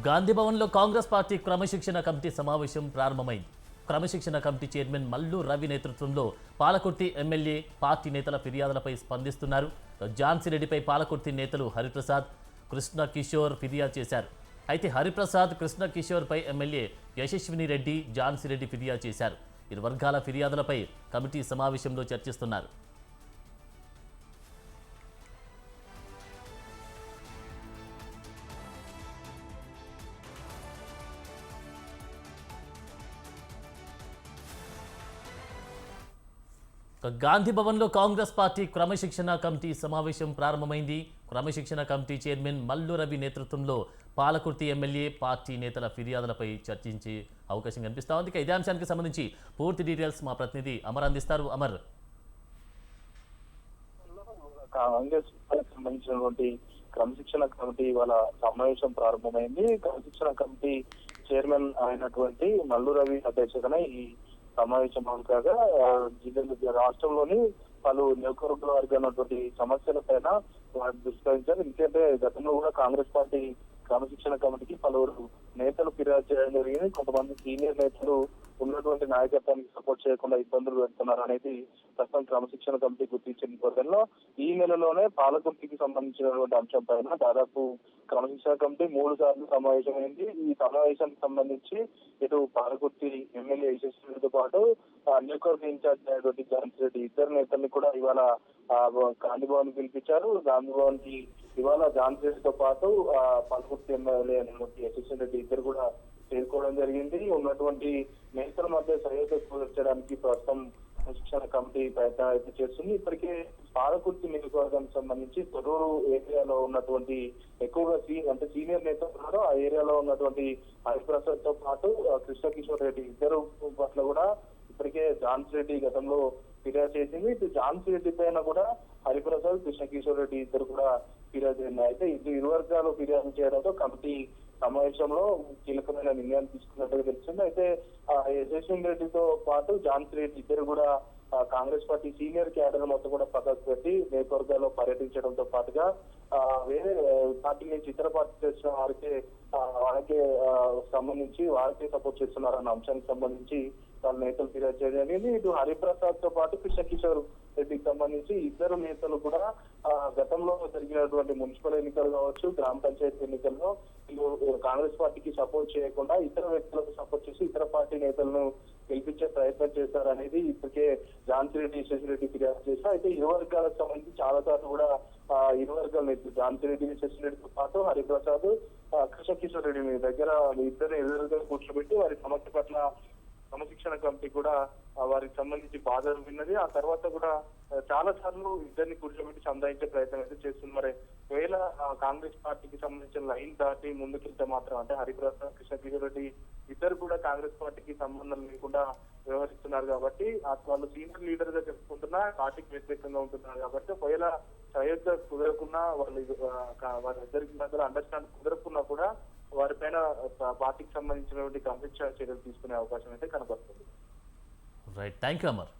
గాంధీభవన్లో Congress party క్రమశిక్షణ committee సమావేశం ప్రారంభమైంది. క్రమశిక్షణ కమిటీ చైర్మన్ మల్లు రవి నేతృత్వంలో పాలకుర్తి ఎమ్మెల్యే పార్టీ నేతల ఫిర్యాదులపై స్పందిస్తున్నారు. ఝాన్సీరెడ్డిపై పాలకుర్తి నేతలు హరిప్రసాద్, కృష్ణ కిషోర్ ఫిర్యాదు చేశారు. అయితే హరిప్రసాద్, కృష్ణ కిషోర్పై ఎమ్మెల్యే యశస్విని రెడ్డి, ఝాన్సీరెడ్డి ఫిర్యాదు చేశారు. ఇరు వర్గాల ఫిర్యాదులపై కమిటీ సమావేశంలో చర్చిస్తున్నారు. గాంధీభవన్లో కాంగ్రెస్ పార్టీ క్రమశిక్షణ కమిటీ సమావేశం ప్రారంభమైంది. క్రమశిక్షణ కమిటీ చైర్మన్ మల్లు రవి నేతృత్వంలో పాలకుర్తి ఎమ్మెల్యే పార్టీ నేతల ఫిర్యాదులపై చర్చించే అవకాశం కనిపిస్తా ఉంది. ఇదే అంశానికి సంబంధించి పూర్తి డీటెయిల్స్ మా ప్రతినిధి అమర్ అందిస్తారు. అమర్, కాంగ్రెస్ సంబంధించినటువంటి క్రమశిక్షణ కమిటీ వాళ్ళ సమావేశం ప్రారంభమైంది. క్రమశిక్షణ కమిటీ చైర్మన్ అయినటువంటి మల్లు రవి అధ్యక్షతన ఈ సమావేశం కాగా రాష్ట్రంలోని పలు నియోజకవర్గాలు ఉన్నటువంటి సమస్యల పైన విస్తరించారు. ఎందుకంటే గతంలో కూడా కాంగ్రెస్ పార్టీ క్రమశిక్షణ కమిటీకి పలువురు నేతలు ఫిర్యాదు చేయడం జరిగింది. కొంతమంది సీనియర్ నేతలు ఉన్నటువంటి నాయకత్వానికి సపోర్ట్ చేయకుండా ఇబ్బందులు పెడుతున్నారు అనేది ప్రస్తుతం క్రమశిక్షణ కమిటీ గుర్తించిన నేపథ్యంలో ఈ నెలలోనే పాలకుర్తికి సంబంధించినటువంటి అంశం పైన దాదాపు క్రమశిక్షణ కమిటీ 3 సార్లు సమావేశమైంది. ఈ సమావేశానికి సంబంధించి ఇటు పాలకుర్తి ఎమ్మెల్యే యశస్వితో పాటు నియోజకవర్గ ఇన్ఛార్జ్ అయినటువంటి ఝాన్సీరెడ్డి ఇద్దరు నేతల్ని కూడా ఇవాళ గాంధీభవన్ పిలిపించారు. గాంధీభవన్ కి ఇవాళ ఝాన్సీరెడ్డితో పాటు పాలకుర్తి ఎమ్మెల్యే అయినటువంటి యశస్విరెడ్డి ఇద్దరు కూడా చేరుకోవడం జరిగింది. ఉన్నటువంటి నేతల మధ్య సహయోగం కుదర్చడానికి ప్రస్తుతం శిక్షణ కమిటీ ప్రయత్నం అయితే చేస్తుంది. ఇప్పటికే పాలకుర్తి నియోజకవర్గానికి సంబంధించి తొర్రూరు ఏరియాలో ఉన్నటువంటి ఎక్కువగా సీనియర్ నేతలు ఉన్నారో ఆ ఏరియాలో ఉన్నటువంటి హరిప్రసాద్ తో పాటు కృష్ణ కిషోర్ రెడ్డి ఇద్దరు పట్ల కూడా ఇప్పటికే ఝాన్సీరెడ్డి గతంలో ఫిర్యాదు చేసింది. ఇటు ఝాన్సీరెడ్డి పైన కూడా హరిప్రసాద్, కృష్ణ కిషోర్ రెడ్డి ఇద్దరు కూడా ఫిర్యాదు చేసింది. అయితే ఇరు వర్గాలు ఫిర్యాదు చేయడంతో కమిటీ సమావేశంలో కీలకమైన నిర్ణయాలు తీసుకున్నట్టుగా తెలిసింది. అయితే యశస్విని రెడ్డితో పాటు ఝాన్సీరెడ్డి ఇద్దరు కూడా కాంగ్రెస్ పార్టీ సీనియర్ క్యాడర్ మొత్తం కూడా పక్కకు పెట్టి నియోజకవర్గాల్లో పర్యటించడంతో పాటుగా వేరే పార్టీ నుంచి ఇతర పార్టీ చేసిన వారికే సంబంధించి వారికే సపోర్ట్ చేస్తున్నారన్న అంశానికి సంబంధించి వాళ్ళ నేతలు ఫిర్యాదు చేయడం జరిగింది. ఇటు హరిప్రసాద్ తో పాటు కృష్ణ కిషోర్ రెడ్డికి సంబంధించి ఇద్దరు నేతలు కూడా గతంలో జరిగినటువంటి మున్సిపల్ ఎన్నికలు కావచ్చు, గ్రామ పంచాయతీ ఎన్నికల్లో కాంగ్రెస్ పార్టీకి సపోర్ట్ చేయకుండా ఇతర వ్యక్తులకు సపోర్ట్ చేసి ఇతర పార్టీ నేతలను గెలిపించే ప్రయత్నం చేశారనేది ఇప్పటికే ఝాన్సీరెడ్డి, యశస్విరెడ్డి ఫిర్యాదు చేశారు. అయితే ఇరు వర్గాలకు సంబంధించి చాలా సార్లు కూడా ఇరు వర్గాల నేతలు ఝాన్సీరెడ్డి, యశస్విరెడ్డితో పాటు హరిప్రసాద్, కృష్ణ కిషోర్ రెడ్డి మీ దగ్గర ఇద్దరు ఎదురుగా కూర్చోబెట్టి వారి సమస్య పట్ల క్రమశిక్షణ కమిటీ కూడా వారికి సంబంధించి బాధలు విన్నది. ఆ తర్వాత కూడా చాలా సార్లు ఇద్దరిని కూర్చోబెట్టి సంధాయించే ప్రయత్నం అయితే చేస్తుంది. మరి ఒకవేళ కాంగ్రెస్ పార్టీకి సంబంధించిన లైన్ దాటి ముందుకెళ్తే మాత్రం అంటే హరిప్రసాద్, కృష్ణ కిషోర్ రెడ్డి ఇద్దరు కూడా కాంగ్రెస్ పార్టీకి సంబంధం లేకుండా వ్యవహరిస్తున్నారు కాబట్టి వాళ్ళు సీనియర్ లీడర్ గా చెప్పుకుంటున్నా పార్టీకి వ్యతిరేకంగా ఉంటున్నారు కాబట్టి ఒకవేళ సయోధ్య కుదరకున్నా వాళ్ళిద్దరికి మధ్యలో అండర్స్టాండ్ కుదరకున్నా కూడా వారిపైన పార్టీకి సంబంధించినటువంటి క్రమశిక్షణ చర్యలు తీసుకునే అవకాశం అయితే కనబడుతుంది. Right, thank you Amar.